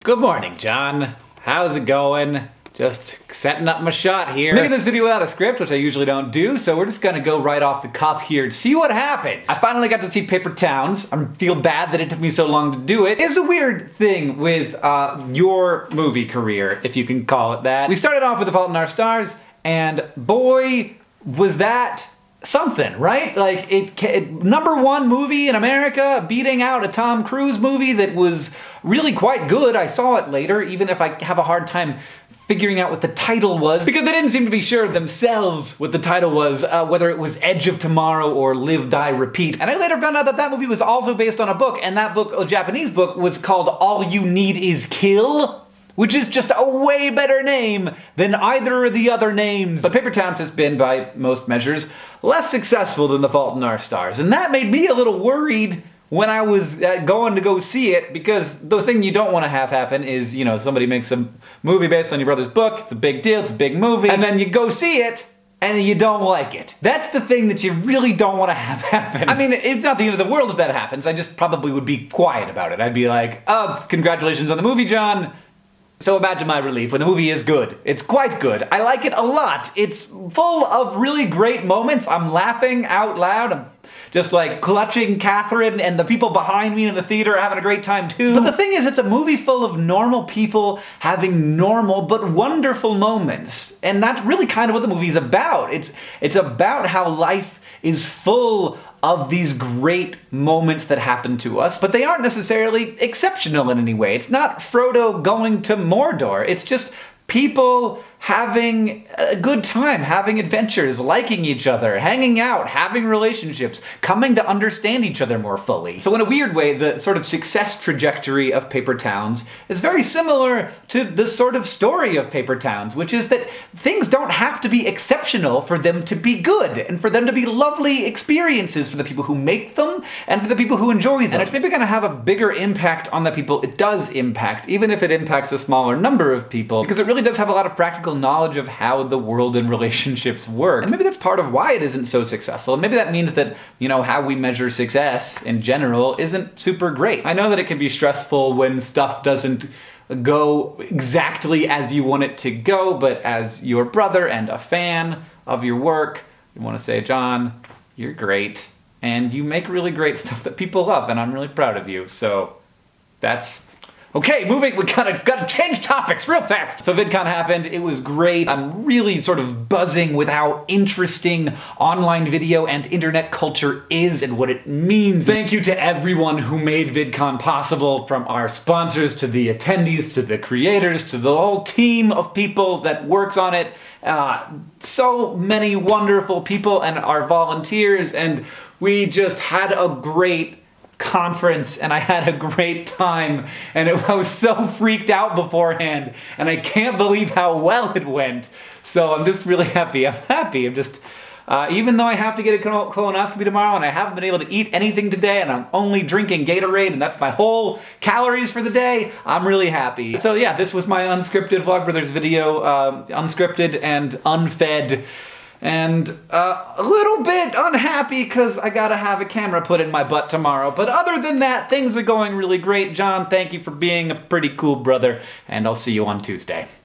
Good morning, John. How's it going? Just setting up my shot here. I'm making this video without a script, which I usually don't do, so we're just gonna go right off the cuff here to see what happens. I finally got to see Paper Towns. I feel bad that it took me so long to do it. It's a weird thing with your movie career, if you can call it that. We started off with The Fault in Our Stars, and boy, was that something, right? Like, #1 movie in America, beating out a Tom Cruise movie that was really quite good. I saw it later, even if I have a hard time figuring out what the title was, because they didn't seem to be sure themselves what the title was, whether it was Edge of Tomorrow or Live, Die, Repeat. And I later found out that that movie was also based on a book, and that book, a Japanese book, was called All You Need Is Kill, which is just a way better name than either of the other names. But Paper Towns has been, by most measures, less successful than The Fault in Our Stars, and that made me a little worried when I was going to go see it, because the thing you don't want to have happen is, you know, somebody makes a movie based on your brother's book, it's a big deal, it's a big movie, and then you go see it, and you don't like it. That's the thing that you really don't want to have happen. I mean, it's not the end of the world if that happens, I just probably would be quiet about it. I'd be like, oh, congratulations on the movie, John. So imagine my relief when the movie is good. It's quite good. I like it a lot. It's full of really great moments. I'm laughing out loud. I'm just like clutching Catherine, and the people behind me in the theater are having a great time too. But the thing is, it's a movie full of normal people having normal but wonderful moments. And that's really kind of what the movie's about. It's about how life is full of these great moments that happen to us, but they aren't necessarily exceptional in any way. It's not Frodo going to Mordor. It's just people having a good time, having adventures, liking each other, hanging out, having relationships, coming to understand each other more fully. So in a weird way, the sort of success trajectory of Paper Towns is very similar to the sort of story of Paper Towns, which is that things don't have to be exceptional for them to be good, and for them to be lovely experiences for the people who make them and for the people who enjoy them. And it's maybe gonna have a bigger impact on the people it does impact, even if it impacts a smaller number of people, because it really does have a lot of practical knowledge of how the world and relationships work. And maybe that's part of why it isn't so successful. And maybe that means that, you know, how we measure success in general isn't super great. I know that it can be stressful when stuff doesn't go exactly as you want it to go, but as your brother and a fan of your work, I want to say, John, you're great. And you make really great stuff that people love, and I'm really proud of you. So that's... Okay, moving, we gotta change topics real fast. So VidCon happened, it was great. I'm really sort of buzzing with how interesting online video and internet culture is and what it means. Thank you to everyone who made VidCon possible, from our sponsors to the attendees to the creators to the whole team of people that works on it. So many wonderful people and our volunteers, and we just had a great conference, and I had a great time, and I was so freaked out beforehand, and I can't believe how well it went. So I'm just really happy. I'm just, even though I have to get a colonoscopy tomorrow, and I haven't been able to eat anything today, and I'm only drinking Gatorade, and that's my whole calories for the day, I'm really happy. So yeah, this was my unscripted Vlogbrothers video, unscripted and unfed. And a little bit unhappy because I gotta have a camera put in my butt tomorrow. But other than that, things are going really great. John, thank you for being a pretty cool brother, and I'll see you on Tuesday.